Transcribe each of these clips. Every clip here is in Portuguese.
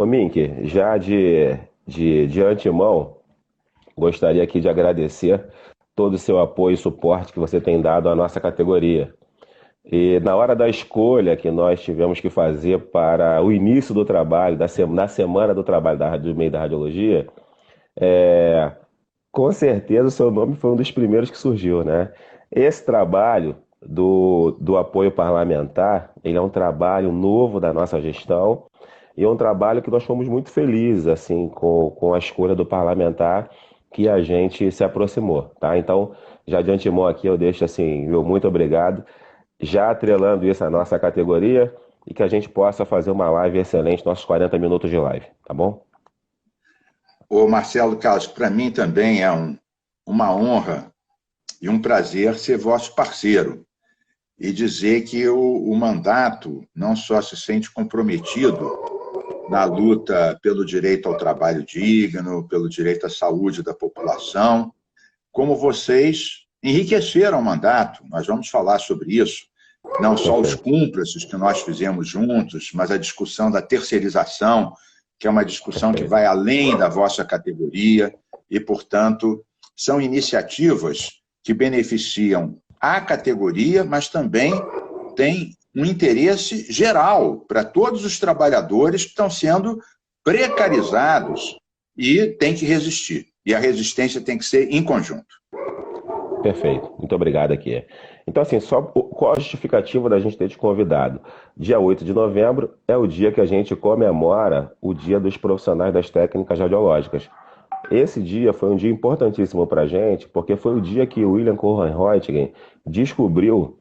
Ô, Mink, já de antemão, gostaria aqui de agradecer todo o seu apoio e suporte que você tem dado à nossa categoria. E na hora da escolha que nós tivemos que fazer para o início do trabalho, na semana do trabalho do meio da radiologia, é, com certeza o seu nome foi um dos primeiros que surgiu, né? Esse trabalho do apoio parlamentar, ele é um trabalho novo da nossa gestão e é um trabalho que nós fomos muito felizes, assim, com a escolha do parlamentar que a gente se aproximou, tá? Então, já de antemão aqui eu deixo assim, meu muito obrigado, já atrelando isso à nossa categoria e que a gente possa fazer uma live excelente, nossos 40 minutos de live, tá bom? Ô Marcelo Carlos, para mim também é uma honra e um prazer ser vosso parceiro e dizer que o mandato não só se sente comprometido na luta pelo direito ao trabalho digno, pelo direito à saúde da população, como vocês enriqueceram o mandato. Nós vamos falar sobre isso, não só os Perfeito, cúmplices que nós fizemos juntos, mas a discussão da terceirização, que é uma discussão que perfeito, vai além da vossa categoria e, portanto, são iniciativas que beneficiam a categoria, mas também têm um interesse geral para todos os trabalhadores que estão sendo precarizados e tem que resistir. E a resistência tem que ser em conjunto. perfeito. Muito obrigado aqui. Então, assim, qual a justificativa da gente ter te convidado? Dia 8 de novembro é o dia que a gente comemora o Dia dos Profissionais das Técnicas Radiológicas. Esse dia foi um dia importantíssimo para a gente, porque foi o dia que o William Cohen-Roentgen descobriu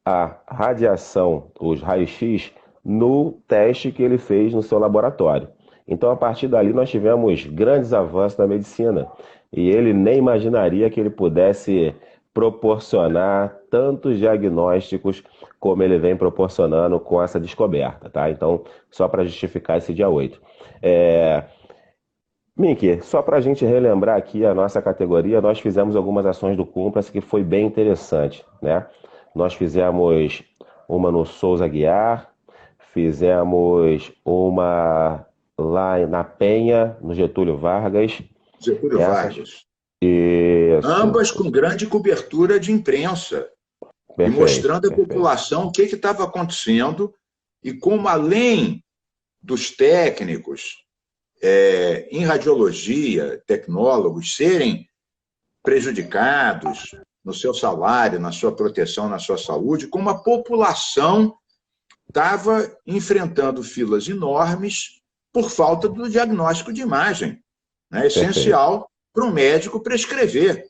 a radiação, os raios-x, no teste que ele fez no seu laboratório. Então, a partir dali, nós tivemos grandes avanços na medicina. E ele nem imaginaria que ele pudesse proporcionar tantos diagnósticos como ele vem proporcionando com essa descoberta, tá? Então, só para justificar esse dia 8. É, Mink, só para a gente relembrar aqui a nossa categoria, nós fizemos algumas ações do Cumpra-se que foi bem interessante, né? Nós fizemos uma no Souza Aguiar, fizemos uma lá na Penha, no Getúlio Vargas. Getúlio Essas, Vargas. isso, Ambas com grande cobertura de imprensa e perfeito, mostrando à perfeito, população o que estava acontecendo e como, além dos técnicos em radiologia, tecnólogos, serem prejudicados no seu salário, na sua proteção, na sua saúde, como a população estava enfrentando filas enormes por falta do diagnóstico de imagem, né? perfeito. Essencial para um médico prescrever.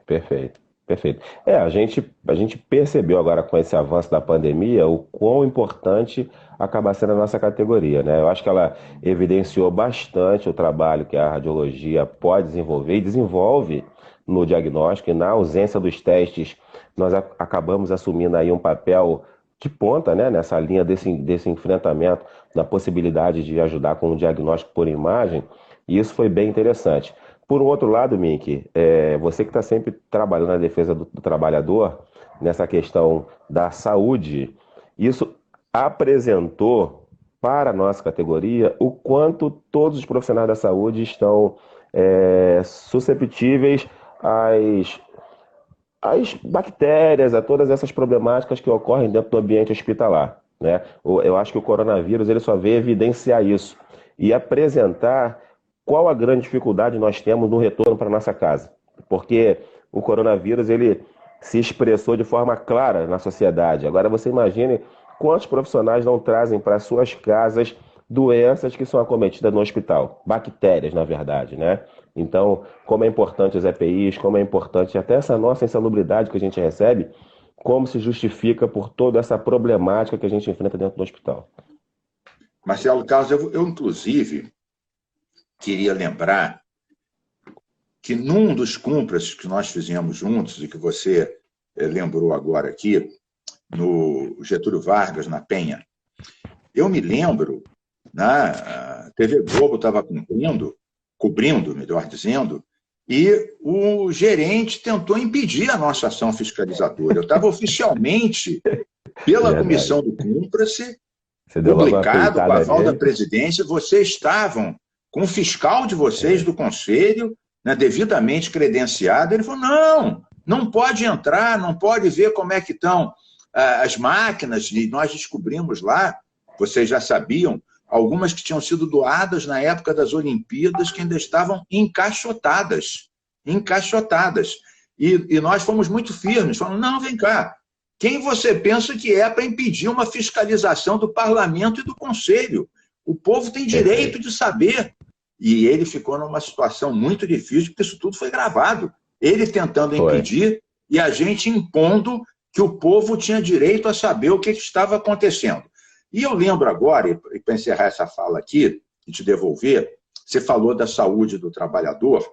Perfeito, perfeito. A gente percebeu agora com esse avanço da pandemia o quão importante acaba sendo a nossa categoria, né? Eu acho que ela evidenciou bastante o trabalho que a radiologia pode desenvolver e desenvolve no diagnóstico e na ausência dos testes, nós acabamos assumindo aí um papel de ponta, né, nessa linha desse enfrentamento, da possibilidade de ajudar com o diagnóstico por imagem, e isso foi bem interessante. Por um outro lado, Mink, você que está sempre trabalhando na defesa do trabalhador, nessa questão da saúde, isso apresentou para a nossa categoria o quanto todos os profissionais da saúde estão susceptíveis às, às bactérias, a todas essas problemáticas que ocorrem dentro do ambiente hospitalar, né? Eu acho que o coronavírus ele só veio evidenciar isso e apresentar qual a grande dificuldade nós temos no retorno para nossa casa. Porque o coronavírus ele se expressou de forma clara na sociedade. Agora você imagine quantos profissionais não trazem para suas casas doenças que são acometidas no hospital, bactérias, na verdade, né? Então, como é importante os EPIs, como é importante até essa nossa insalubridade que a gente recebe, como se justifica por toda essa problemática que a gente enfrenta dentro do hospital. Marcelo Carlos, eu inclusive, queria lembrar que num dos cúmplices que nós fizemos juntos e que você lembrou agora aqui, no Getúlio Vargas, na Penha, eu me lembro, né, a TV Globo estava cobrindo, melhor dizendo, e o gerente tentou impedir a nossa ação fiscalizadora. Eu estava oficialmente pela Verdade. comissão do cúmplice Você deu logo uma publicado com a peitada aval da nele. presidência, vocês estavam com o fiscal de vocês do conselho, né, devidamente credenciado, ele falou, não pode entrar, não pode ver como é que estão as máquinas, e nós descobrimos lá, vocês já sabiam, algumas que tinham sido doadas na época das Olimpíadas, que ainda estavam encaixotadas. E nós fomos muito firmes, falamos, não, vem cá, quem você pensa que é para impedir uma fiscalização do parlamento e do conselho? O povo tem direito de saber. E ele ficou numa situação muito difícil, porque isso tudo foi gravado. Ele tentando impedir e a gente impondo que o povo tinha direito a saber o que estava acontecendo. E eu lembro agora, e para encerrar essa fala aqui, e te devolver, você falou da saúde do trabalhador,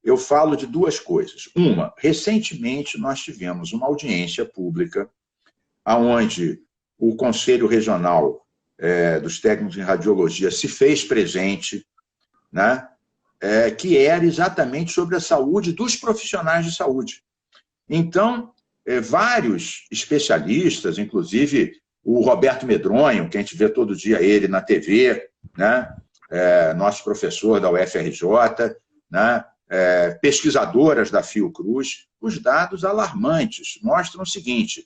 eu falo de duas coisas. Uma, recentemente nós tivemos uma audiência pública onde o Conselho Regional dos Técnicos em Radiologia se fez presente, né, que era exatamente sobre a saúde dos profissionais de saúde. Então, vários especialistas, inclusive o Roberto Medronho, que a gente vê todo dia ele na TV, né, nosso professor da UFRJ, né, pesquisadoras da Fiocruz, os dados alarmantes mostram o seguinte,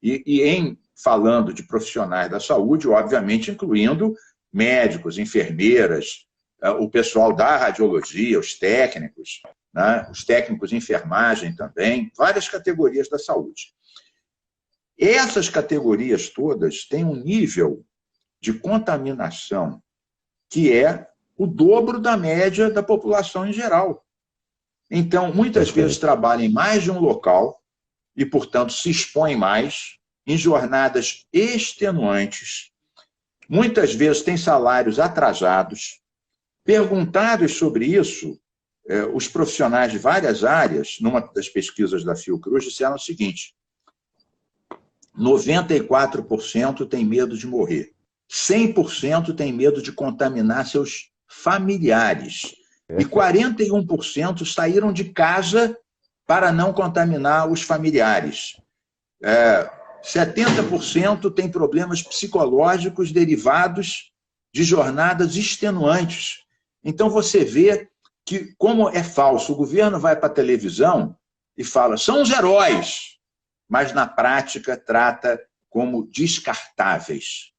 e em falando de profissionais da saúde, obviamente incluindo médicos, enfermeiras, o pessoal da radiologia, os técnicos, né, os técnicos de enfermagem também, várias categorias da saúde. Essas categorias todas têm um nível de contaminação que é o dobro da média da população em geral. Então, muitas vezes trabalham em mais de um local e, portanto, se expõem mais em jornadas extenuantes. Muitas vezes têm salários atrasados. Perguntados sobre isso, os profissionais de várias áreas, numa das pesquisas da Fiocruz, disseram o seguinte, 94% tem medo de morrer, 100% tem medo de contaminar seus familiares, e 41% saíram de casa para não contaminar os familiares. 70% tem problemas psicológicos derivados de jornadas extenuantes. Então, você vê que, como é falso, o governo vai para a televisão e fala, são os heróis, mas, na prática, trata como descartáveis.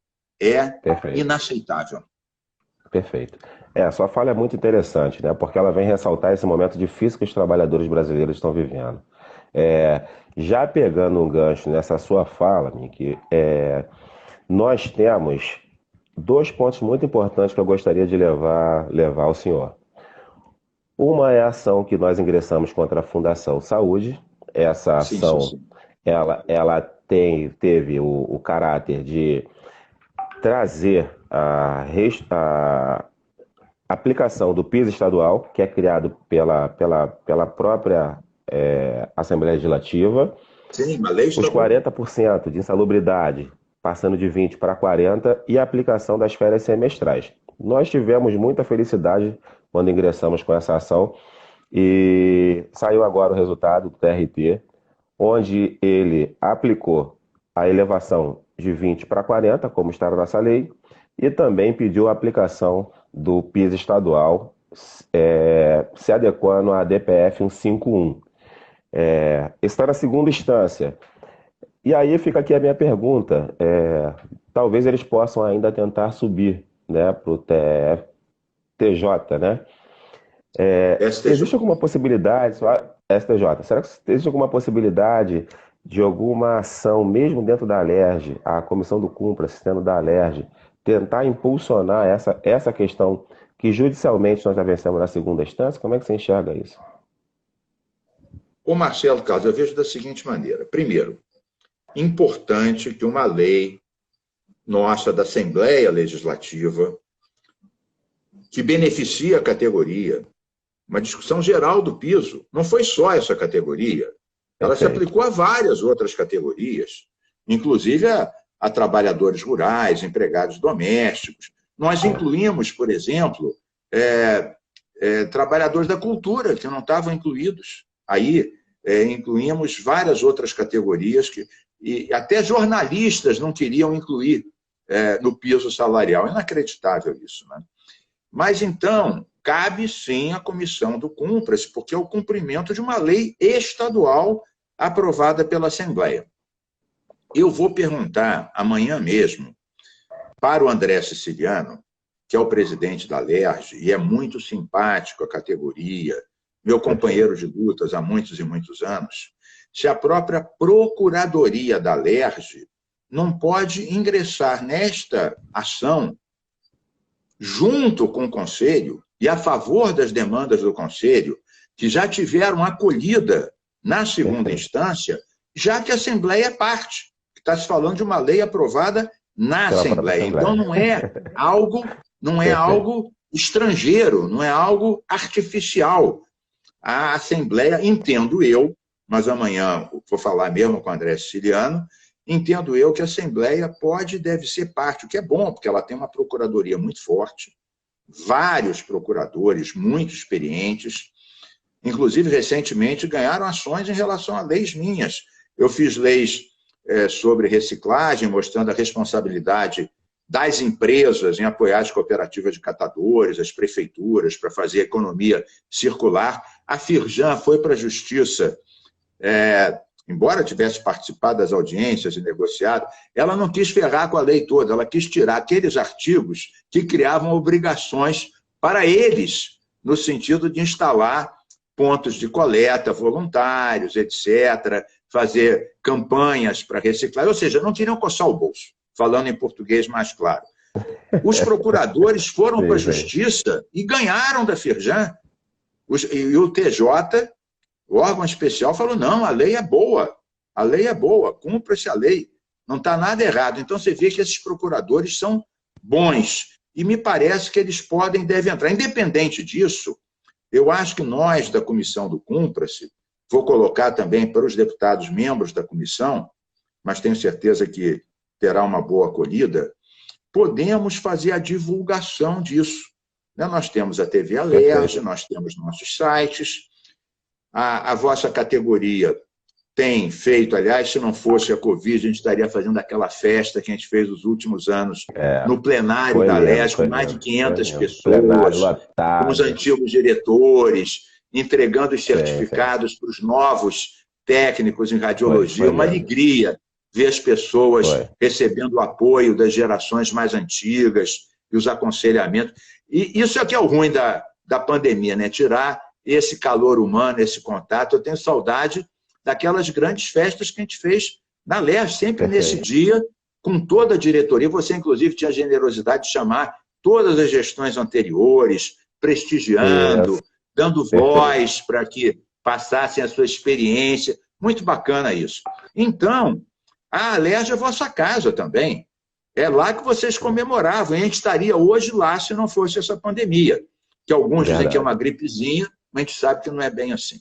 Inaceitável. Perfeito. A sua fala é muito interessante, né? Porque ela vem ressaltar esse momento difícil que os trabalhadores brasileiros estão vivendo. Já pegando um gancho nessa sua fala, Miki, nós temos dois pontos muito importantes que eu gostaria de levar ao senhor. Uma é a ação que nós ingressamos contra a Fundação Saúde. Essa ação, sim. Ela teve o caráter de trazer a aplicação do piso estadual, que é criado pela própria Assembleia Legislativa. Sim, a lei os 40% de insalubridade, passando de 20% para 40%, e a aplicação das férias semestrais. Nós tivemos muita felicidade quando ingressamos com essa ação e saiu agora o resultado do TRT, onde ele aplicou a elevação de 20% para 40%, como está na nossa lei, e também pediu a aplicação do piso estadual, se adequando à DPF 151. Está na segunda instância. E aí fica aqui a minha pergunta. Talvez eles possam ainda tentar subir, né, para o TJ, né? Existe alguma possibilidade, STJ, será que existe alguma possibilidade de alguma ação, mesmo dentro da Alerj, a comissão do CUNPRA, sendo da Alerj, tentar impulsionar essa questão que judicialmente nós já vencemos na segunda instância? Como é que você enxerga isso? Ô Marcelo Carlos, eu vejo da seguinte maneira. Primeiro, importante que uma lei nossa da Assembleia Legislativa, que beneficia a categoria, uma discussão geral do piso, não foi só essa categoria, ela se aplicou a várias outras categorias, inclusive a trabalhadores rurais, empregados domésticos. Nós incluímos, por exemplo, trabalhadores da cultura, que não estavam incluídos. Aí incluímos várias outras categorias, e até jornalistas não queriam incluir no piso salarial. Inacreditável isso, né? Mas, então, cabe sim à comissão do Cumpra-se, porque é o cumprimento de uma lei estadual aprovada pela Assembleia. Eu vou perguntar amanhã mesmo para o André Siciliano, que é o presidente da LERJ, e é muito simpático à categoria, meu companheiro de lutas há muitos e muitos anos, se a própria Procuradoria da LERJ não pode ingressar nesta ação junto com o Conselho e a favor das demandas do Conselho, que já tiveram acolhida na segunda instância, já que a Assembleia é parte. Está se falando de uma lei aprovada na Assembleia. Então, não é algo estrangeiro, não é algo artificial. A Assembleia, entendo eu, mas amanhã vou falar mesmo com o André Siciliano, entendo eu que a Assembleia pode e deve ser parte, o que é bom, porque ela tem uma procuradoria muito forte, vários procuradores muito experientes, inclusive, recentemente, ganharam ações em relação a leis minhas. Eu fiz leis sobre reciclagem, mostrando a responsabilidade das empresas em apoiar as cooperativas de catadores, as prefeituras, para fazer a economia circular. A Firjan foi para a Justiça, embora tivesse participado das audiências e negociado, ela não quis ferrar com a lei toda, ela quis tirar aqueles artigos que criavam obrigações para eles, no sentido de instalar pontos de coleta voluntários, etc., fazer campanhas para reciclar, ou seja, não queriam coçar o bolso, falando em português mais claro. Os procuradores foram para a Justiça e ganharam da Firjan. E o TJ, o órgão especial, falou, não, a lei é boa, cumpra-se a lei, não está nada errado. Então, você vê que esses procuradores são bons, e me parece que eles podem e devem entrar. Independente disso, eu acho que nós, da Comissão do Cumpra-se, vou colocar também para os deputados membros da comissão, mas tenho certeza que terá uma boa acolhida, podemos fazer a divulgação disso. Nós temos a TV Alerj, nós temos nossos sites, a vossa categoria tem feito, aliás, se não fosse a Covid, a gente estaria fazendo aquela festa que a gente fez nos últimos anos no plenário da Alerj, com mais de 500 pessoas, com os antigos diretores, entregando os certificados para os novos técnicos em radiologia. Uma alegria ver as pessoas recebendo o apoio das gerações mais antigas e os aconselhamentos. E isso é que é o ruim da pandemia, né? Tirar esse calor humano, esse contato. Eu tenho saudade daquelas grandes festas que a gente fez na Alerj, sempre nesse dia, com toda a diretoria. Você, inclusive, tinha a generosidade de chamar todas as gestões anteriores, prestigiando, dando voz para que passassem a sua experiência. Muito bacana isso. Então, a Alerj é vossa casa também. É lá que vocês comemoravam. E a gente estaria hoje lá se não fosse essa pandemia. Que alguns dizem que é uma gripezinha, mas a gente sabe que não é bem assim.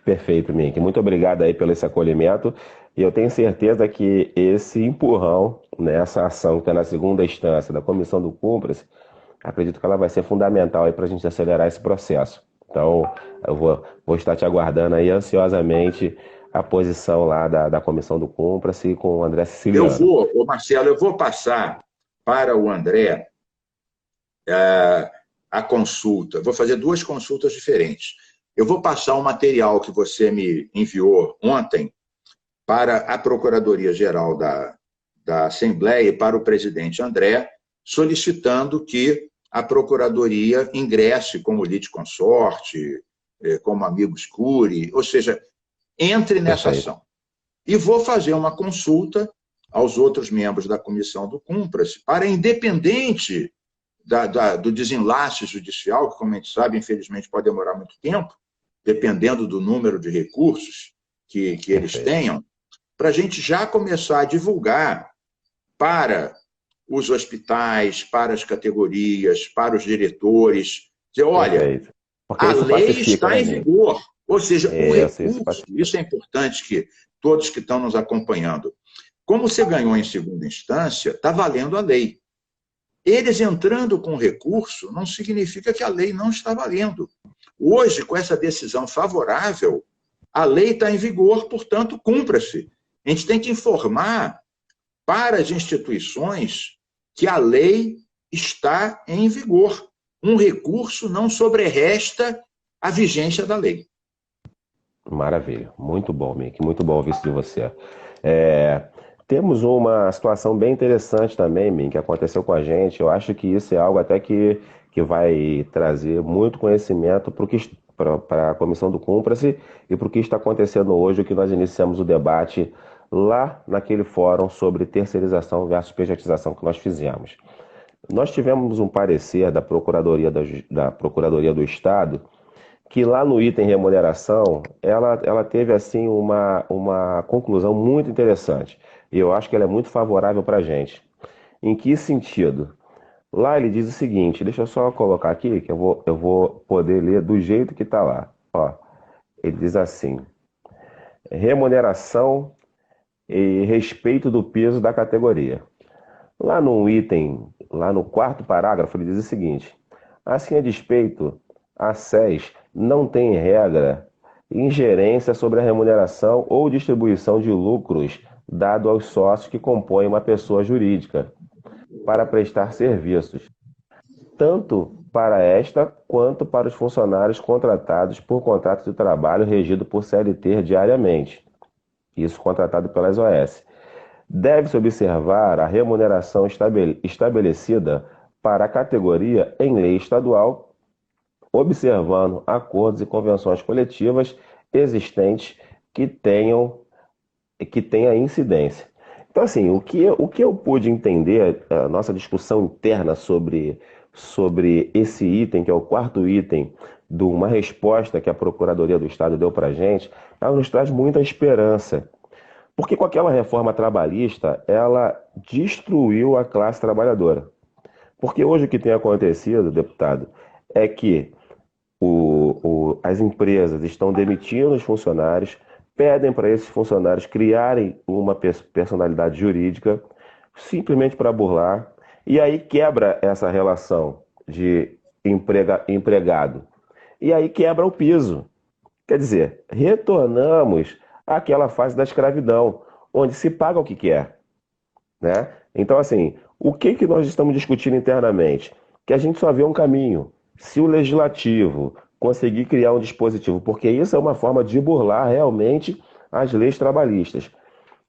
Perfeito, Mink. Muito obrigado aí pelo esse acolhimento. E eu tenho certeza que esse empurrão, né, essa ação que está na segunda instância da Comissão do Cumpra-se, acredito que ela vai ser fundamental para a gente acelerar esse processo. Então, eu vou estar te aguardando aí ansiosamente a posição lá da Comissão do Cumpra-se com o André Siciliano. Marcelo, eu vou passar para o André a consulta. Vou fazer duas consultas diferentes. Eu vou passar o material que você me enviou ontem para a Procuradoria-Geral da Assembleia e para o presidente André, solicitando que a Procuradoria ingresse como litisconsorte, como amigos curi, ou seja, entre nessa ação. E vou fazer uma consulta aos outros membros da Comissão do Cumpra-se para, independente do desenlace judicial, que, como a gente sabe, infelizmente pode demorar muito tempo, dependendo do número de recursos que eles tenham, para a gente já começar a divulgar para os hospitais, para as categorias, para os diretores, dizer, olha, a lei está em vigor, ou seja, o recurso, isso é importante que todos que estão nos acompanhando, como você ganhou em segunda instância, está valendo a lei. Eles entrando com recurso não significa que a lei não está valendo. Hoje, com essa decisão favorável, a lei está em vigor, portanto, cumpra-se. A gente tem que informar para as instituições que a lei está em vigor. Um recurso não sobreresta a vigência da lei. Maravilha, muito bom, Mick, muito bom ouvir isso de você. É, temos uma situação bem interessante também, Mick, que aconteceu com a gente. Eu acho que isso é algo até que vai trazer muito conhecimento para a comissão do Cúmplice e para o que está acontecendo hoje, o que nós iniciamos o debate lá naquele fórum sobre terceirização versus pejetização que nós fizemos. Nós tivemos um parecer da Procuradoria do Estado que lá no item remuneração, ela teve assim uma conclusão muito interessante. E eu acho que ela é muito favorável para a gente. Em que sentido? Lá ele diz o seguinte, deixa eu só colocar aqui, que eu vou poder ler do jeito que está lá. Ó, ele diz assim, remuneração e respeito do peso da categoria. Lá no item, lá no quarto parágrafo, ele diz o seguinte, assim a despeito, a SES não tem regra, ingerência sobre a remuneração ou distribuição de lucros dado aos sócios que compõem uma pessoa jurídica para prestar serviços, tanto para esta quanto para os funcionários contratados por contrato de trabalho regido por CLT diariamente, isso contratado pelas OS. Deve-se observar a remuneração estabelecida para a categoria em lei estadual, observando acordos e convenções coletivas existentes que tenha incidência. Então, assim, o que eu pude entender, a nossa discussão interna sobre esse item, que é o quarto item, de uma resposta que a Procuradoria do Estado deu para a gente, ela nos traz muita esperança. Porque com aquela reforma trabalhista, ela destruiu a classe trabalhadora. Porque hoje o que tem acontecido, deputado, é que as empresas estão demitindo os funcionários, pedem para esses funcionários criarem uma personalidade jurídica, simplesmente para burlar, e aí quebra essa relação de empregado. E aí quebra o piso. Quer dizer, retornamos àquela fase da escravidão, onde se paga o que quer, né? Então, assim, o que nós estamos discutindo internamente? Que a gente só vê um caminho. Se o legislativo conseguir criar um dispositivo, porque isso é uma forma de burlar realmente as leis trabalhistas.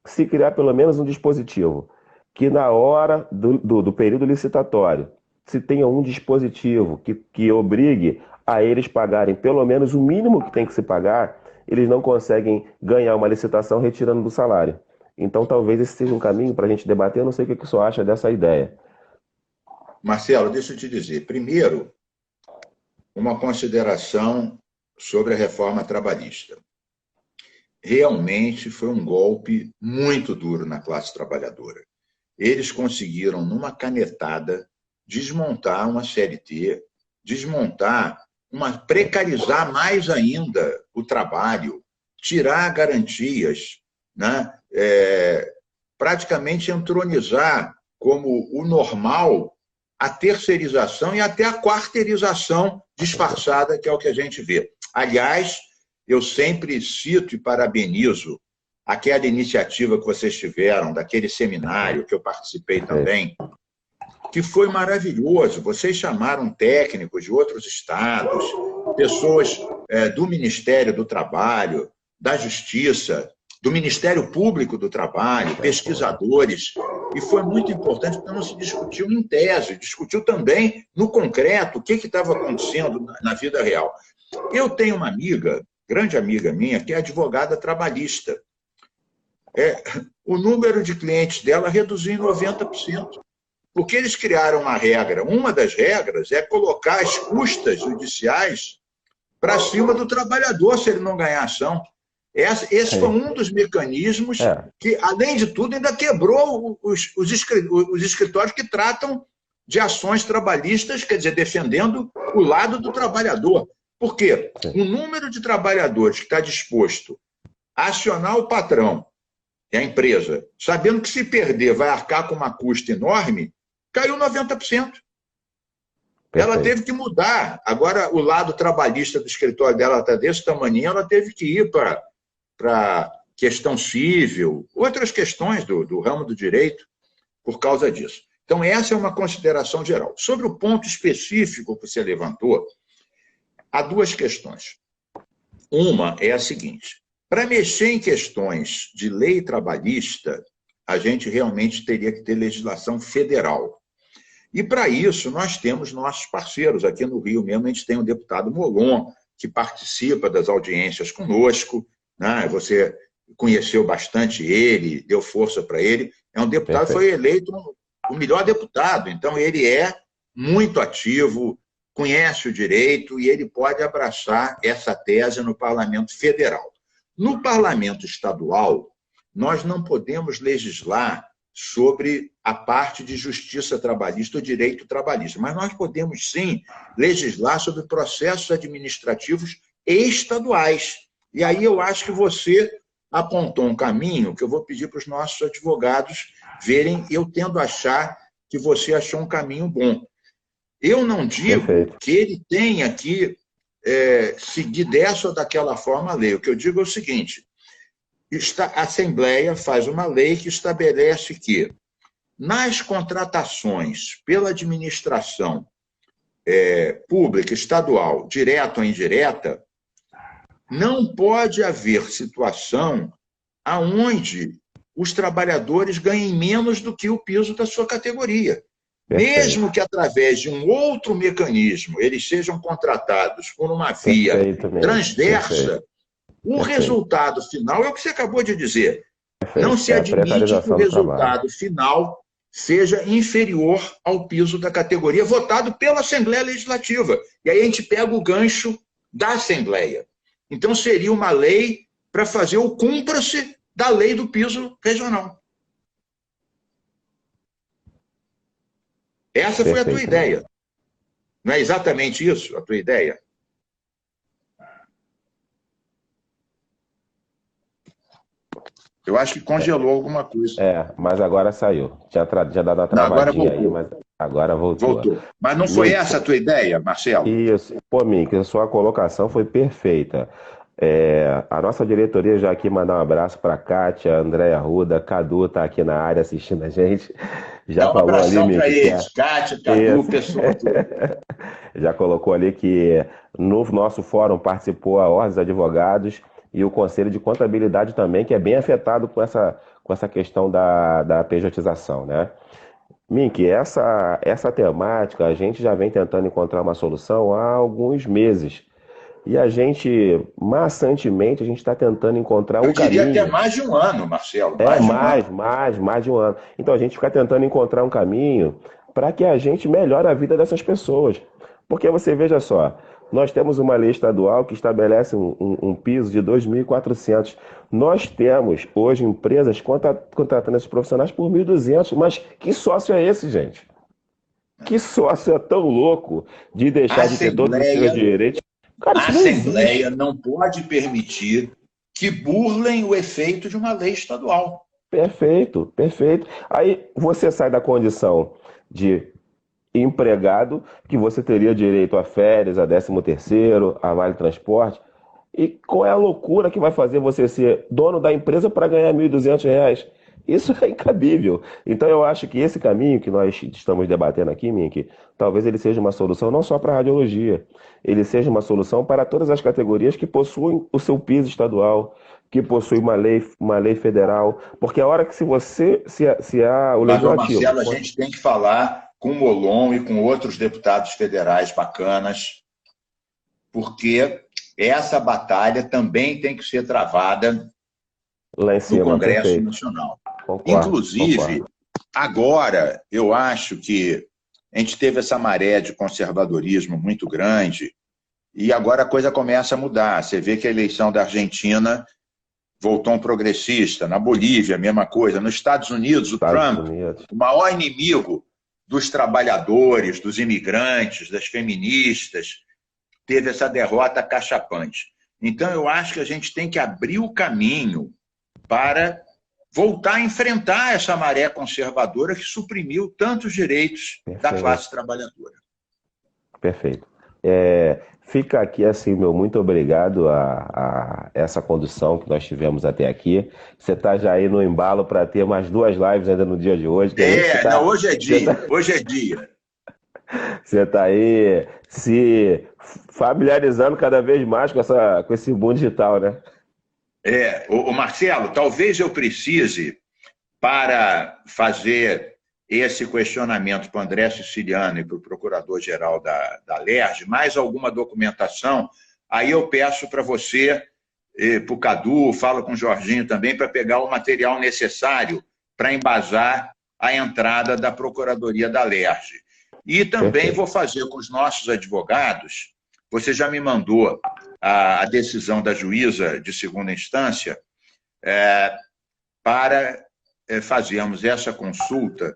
Se criar pelo menos um dispositivo que na hora do período licitatório se tenha um dispositivo que obrigue a eles pagarem pelo menos o mínimo que tem que se pagar, eles não conseguem ganhar uma licitação retirando do salário. Então talvez esse seja um caminho para a gente debater, eu não sei o que o senhor acha dessa ideia. Marcelo, deixa eu te dizer. Primeiro, uma consideração sobre a reforma trabalhista. Realmente foi um golpe muito duro na classe trabalhadora. Eles conseguiram, numa canetada, desmontar uma CLT, precarizar mais ainda o trabalho, tirar garantias, né? Praticamente entronizar como o normal a terceirização e até a quarteirização disfarçada, que é o que a gente vê. Aliás, eu sempre cito e parabenizo aquela iniciativa que vocês tiveram, daquele seminário que eu participei também, que foi maravilhoso. Vocês chamaram técnicos de outros estados, pessoas do Ministério do Trabalho, da Justiça, do Ministério Público do Trabalho, pesquisadores, e foi muito importante porque não se discutiu em tese, discutiu também no concreto o que estava acontecendo na vida real. Eu tenho uma amiga, grande amiga minha, que é advogada trabalhista. O número de clientes dela reduziu em 90%. Porque eles criaram uma regra. Uma das regras é colocar as custas judiciais para cima do trabalhador se ele não ganhar ação. Esse foi um dos mecanismos que, além de tudo, ainda quebrou os escritórios que tratam de ações trabalhistas, quer dizer, defendendo o lado do trabalhador. Por quê? O número de trabalhadores que está disposto a acionar o patrão e a empresa, sabendo que se perder vai arcar com uma custa enorme, caiu 90%. Perfeito. Ela teve que mudar. Agora, o lado trabalhista do escritório dela está desse tamanho, ela teve que ir para questão civil, outras questões do ramo do direito. por causa disso. Então, essa é uma consideração geral. Sobre o ponto específico que você levantou, há duas questões. Uma é a seguinte: para mexer em questões de lei trabalhista, a gente realmente teria que ter legislação federal. E, para isso, nós temos nossos parceiros. Aqui no Rio mesmo, a gente tem o deputado Molon, que participa das audiências conosco, né? Você conheceu bastante ele, deu força para ele. É um deputado que foi eleito o melhor deputado. Então, ele é muito ativo, conhece o direito e ele pode abraçar essa tese no Parlamento Federal. No Parlamento Estadual, nós não podemos legislar sobre a parte de justiça trabalhista ou direito trabalhista, mas nós podemos, sim, legislar sobre processos administrativos estaduais. E aí eu acho que você apontou um caminho que eu vou pedir para os nossos advogados verem. Eu tendo a achar que você achou um caminho bom. Eu não digo que ele tenha que seguir dessa ou daquela forma a lei. O que eu digo é o seguinte: a Assembleia faz uma lei que estabelece que, nas contratações pela administração pública estadual, direta ou indireta, não pode haver situação aonde os trabalhadores ganhem menos do que o piso da sua categoria. Mesmo que através de um outro mecanismo eles sejam contratados por uma via transversa, o resultado final é o que você acabou de dizer. Não se admite que o resultado final seja inferior ao piso da categoria votado pela Assembleia Legislativa. E aí a gente pega o gancho da Assembleia. Então, seria uma lei para fazer o cúmplice da lei do piso regional. Essa foi a tua ideia. Não é exatamente isso a tua ideia? Eu acho que congelou alguma coisa. Mas agora saiu. Tinha dado uma travadinha aí, mas agora voltou. Mas não foi essa a tua ideia, Marcelo? Isso. Pô, Mink, a sua colocação foi perfeita. A nossa diretoria já aqui mandar um abraço para Kátia, Andréia Arruda, Cadu está aqui na área assistindo a gente. Já dá um abração para eles, Kátia, Cadu, pessoal. Já colocou ali que no nosso fórum participou a Ordem dos Advogados e o Conselho de Contabilidade também, que é bem afetado com essa questão da pejotização, né? Mink, essa temática a gente já vem tentando encontrar uma solução há alguns meses. E a gente, maçantemente, a gente está tentando encontrar um caminho. Eu diria até mais de um ano, Marcelo. Mais de um ano. Então a gente fica tentando encontrar um caminho para que a gente melhore a vida dessas pessoas. Porque você veja só, nós temos uma lei estadual que estabelece um piso de 2.400. Nós temos hoje empresas contratando esses profissionais por 1.200. Mas que sócio é esse, gente? Que sócio é tão louco de deixar de ter todos os seus direitos? Cara, a Assembleia não pode permitir que burlem o efeito de uma lei estadual. Perfeito. Aí você sai da condição de empregado, que você teria direito a férias, a 13º, a vale transporte. E qual é a loucura que vai fazer você ser dono da empresa para ganhar R$1.200? Isso é incabível. Então eu acho que esse caminho que nós estamos debatendo aqui, Mink, talvez ele seja uma solução não só para a radiologia, ele seja uma solução para todas as categorias que possuem o seu piso estadual, que possui uma lei federal, porque a hora que se há o legislativo... Marcelo, a gente tem que falar com o Molon e com outros deputados federais bacanas, porque essa batalha também tem que ser travada lá em cima, no Congresso perfeito. Nacional. Concordo. Inclusive, agora, eu acho que a gente teve essa maré de conservadorismo muito grande e agora a coisa começa a mudar. Você vê que a eleição da Argentina voltou um progressista, na Bolívia, a mesma coisa. Nos Estados Unidos, o Trump, o maior inimigo dos trabalhadores, dos imigrantes, das feministas, teve essa derrota cachapante. Então, eu acho que a gente tem que abrir o caminho para voltar a enfrentar essa maré conservadora que suprimiu tantos direitos da classe trabalhadora. Perfeito. Fica aqui assim, meu muito obrigado a essa condução que nós tivemos até aqui. Você está já aí no embalo para ter mais 2 lives ainda no dia de hoje. Não, hoje é dia, hoje é dia. Você está aí se familiarizando cada vez mais com esse mundo digital, né? Marcelo, talvez eu precise, para fazer esse questionamento para o André Siciliano e para o Procurador-Geral da LERJ, mais alguma documentação, aí eu peço para você, para o Cadu, falo com o Jorginho também, para pegar o material necessário para embasar a entrada da Procuradoria da LERJ. E também vou fazer com os nossos advogados, você já me mandou a decisão da juíza de segunda instância, para fazermos essa consulta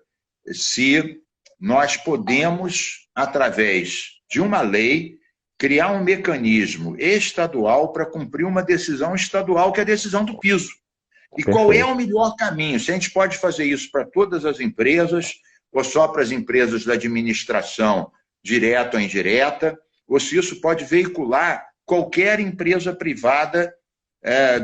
se nós podemos, através de uma lei, criar um mecanismo estadual para cumprir uma decisão estadual, que é a decisão do piso. E qual é o melhor caminho? Se a gente pode fazer isso para todas as empresas, ou só para as empresas da administração direta ou indireta, ou se isso pode veicular qualquer empresa privada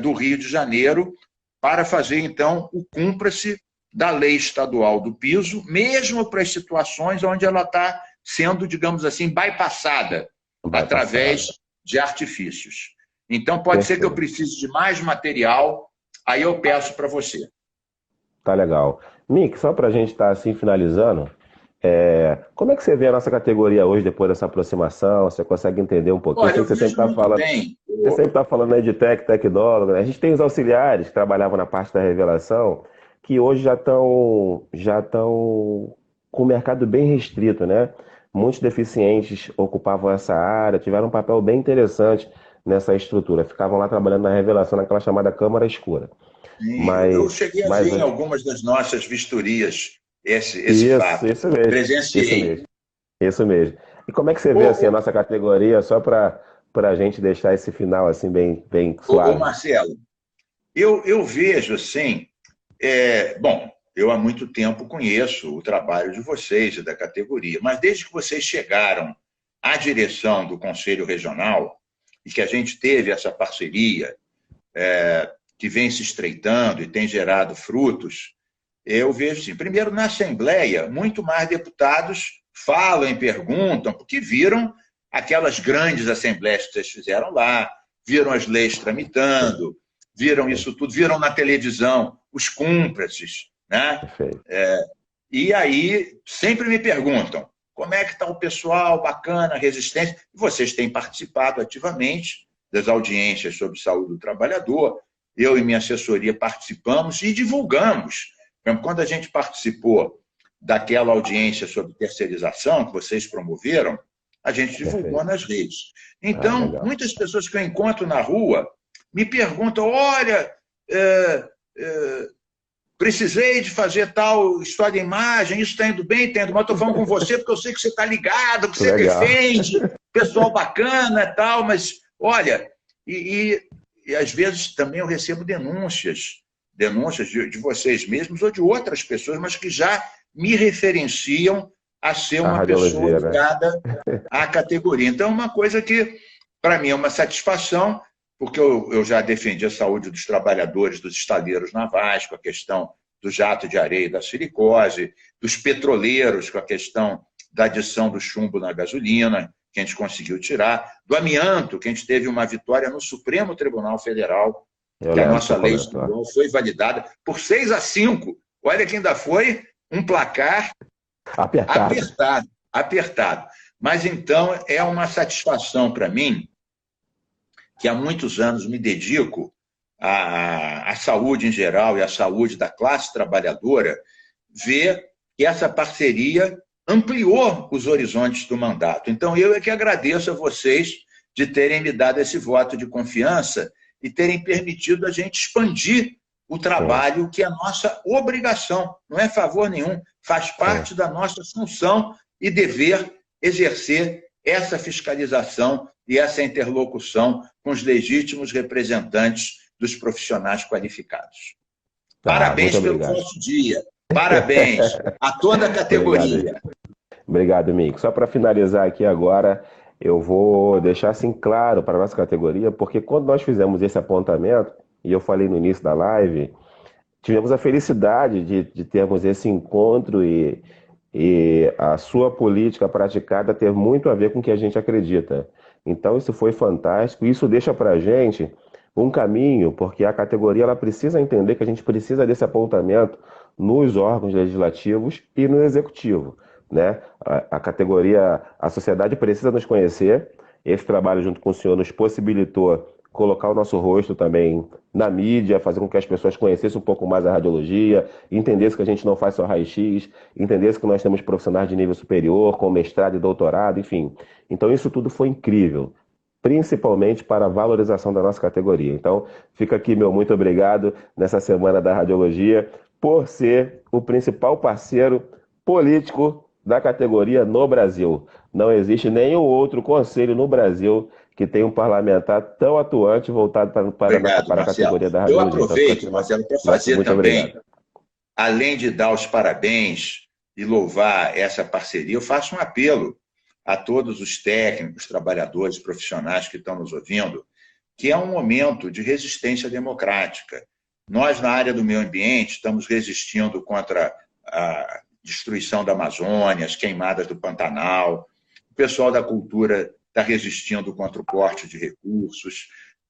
do Rio de Janeiro, para fazer, então, o cumpra-se da lei estadual do piso, mesmo para as situações onde ela está sendo, digamos assim, bypassada através de artifícios. Então, pode ser que eu precise de mais material, aí eu peço para você. Tá legal. Mick, só para a gente estar assim finalizando, como é que você vê a nossa categoria hoje, depois dessa aproximação? Você consegue entender um pouquinho? Olha, você sempre está falando, você sempre está falando aí de tecnólogo, né? A gente tem os auxiliares que trabalhavam na parte da revelação, que hoje já estão com o mercado bem restrito, né? Muitos deficientes ocupavam essa área, tiveram um papel bem interessante nessa estrutura. Ficavam lá trabalhando na revelação, naquela chamada câmara escura. Eu cheguei a ver em algumas das nossas vistorias esse fato. Isso mesmo. Presenciei. Isso mesmo. E como é que você vê assim, a nossa categoria, só para a gente deixar esse final assim bem suave? Marcelo, eu vejo assim, bom, eu há muito tempo conheço o trabalho de vocês e da categoria, mas desde que vocês chegaram à direção do Conselho Regional e que a gente teve essa parceria, que vem se estreitando e tem gerado frutos, eu vejo, assim, primeiro, na Assembleia, muito mais deputados falam e perguntam, porque viram aquelas grandes assembleias que vocês fizeram lá, viram as leis tramitando, viram isso tudo, viram na televisão os cúmplices, né? E aí sempre me perguntam, como é que está o pessoal, bacana, resistência? E vocês têm participado ativamente das audiências sobre saúde do trabalhador, eu e minha assessoria participamos e divulgamos. Quando a gente participou daquela audiência sobre terceirização que vocês promoveram, a gente divulgou nas redes. Então, muitas pessoas que eu encontro na rua me perguntam, olha, precisei de fazer tal história de imagem, isso está indo bem, mas estou falando com você porque eu sei que você está ligado, que você defende, pessoal bacana e tal, mas, olha, e às vezes também eu recebo denúncias de vocês mesmos ou de outras pessoas, mas que já me referenciam a ser uma pessoa ligada à categoria. Então, é uma coisa que, para mim, é uma satisfação, porque eu já defendi a saúde dos trabalhadores dos estaleiros navais, com a questão do jato de areia e da silicose, dos petroleiros, com a questão da adição do chumbo na gasolina, que a gente conseguiu tirar, do amianto, que a gente teve uma vitória no Supremo Tribunal Federal, que a nossa lei estadual foi validada por 6-5. Olha que ainda foi um placar apertado. Mas, então, é uma satisfação para mim, que há muitos anos me dedico à saúde em geral e à saúde da classe trabalhadora, ver que essa parceria ampliou os horizontes do mandato. Então, eu é que agradeço a vocês de terem me dado esse voto de confiança e terem permitido a gente expandir o trabalho, que é a nossa obrigação, não é favor nenhum, faz parte da nossa função e dever exercer essa fiscalização e essa interlocução com os legítimos representantes dos profissionais qualificados. Parabéns pelo vosso dia, parabéns a toda a categoria. Obrigado, Mico. Só para finalizar aqui agora, Eu vou deixar assim claro para a nossa categoria, porque quando nós fizemos esse apontamento, e eu falei no início da live, tivemos a felicidade de termos esse encontro e a sua política praticada ter muito a ver com o que a gente acredita. Então isso foi fantástico, isso deixa para a gente um caminho, porque a categoria ela precisa entender que a gente precisa desse apontamento nos órgãos legislativos e no executivo, né? A categoria, a sociedade precisa nos conhecer. Esse trabalho junto com o senhor nos possibilitou colocar o nosso rosto também na mídia, fazer com que as pessoas conhecessem um pouco mais a radiologia, entendessem que a gente não faz só raio-x, entendessem que nós temos profissionais de nível superior, com mestrado e doutorado, enfim. Então isso tudo foi incrível, principalmente para a valorização da nossa categoria. Então fica aqui meu muito obrigado nessa Semana da Radiologia por ser o principal parceiro político da categoria no Brasil. Não existe nenhum outro conselho no Brasil que tem um parlamentar tão atuante voltado Obrigado, para a Marcelo. categoria da Eu radiologia. Então, fica aqui aproveito, Marcelo, para fazer muito também, obrigado. além de dar os parabéns e louvar essa parceria, eu faço um apelo a todos os técnicos, trabalhadores, profissionais que estão nos ouvindo, que é um momento de resistência democrática. Nós, na área do meio ambiente, estamos resistindo contra a destruição da Amazônia, as queimadas do Pantanal. O pessoal da cultura está resistindo contra o corte de recursos,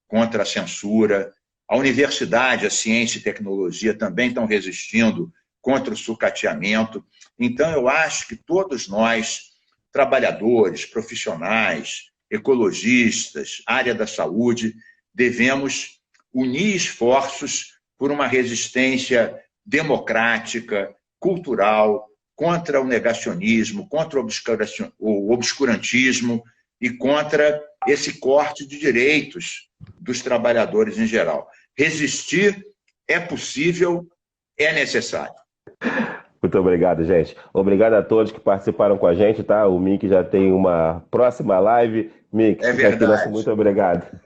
contra a censura. A universidade, a ciência e tecnologia também estão resistindo contra o sucateamento. Então, eu acho que todos nós, trabalhadores, profissionais, ecologistas, área da saúde, devemos unir esforços por uma resistência democrática, cultural, contra o negacionismo, contra o obscurantismo e contra esse corte de direitos dos trabalhadores em geral. Resistir é possível, é necessário. Muito obrigado, gente. Obrigado a todos que participaram com a gente, tá? O Mick já tem uma próxima live. Mick, É fica aqui nosso verdade. muito obrigado.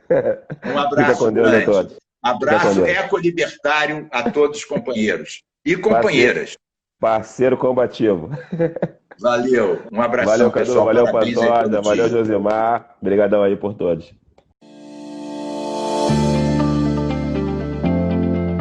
Um abraço Fica com Deus grande. a todos. Abraço ecolibertário a todos os companheiros e companheiras. Parceiro combativo. Valeu. Um abração, Valeu, Cadu. pessoal. Valeu, Parabéns aí Pantoja. pelo Valeu, dia. Josimar. Obrigadão aí por todos.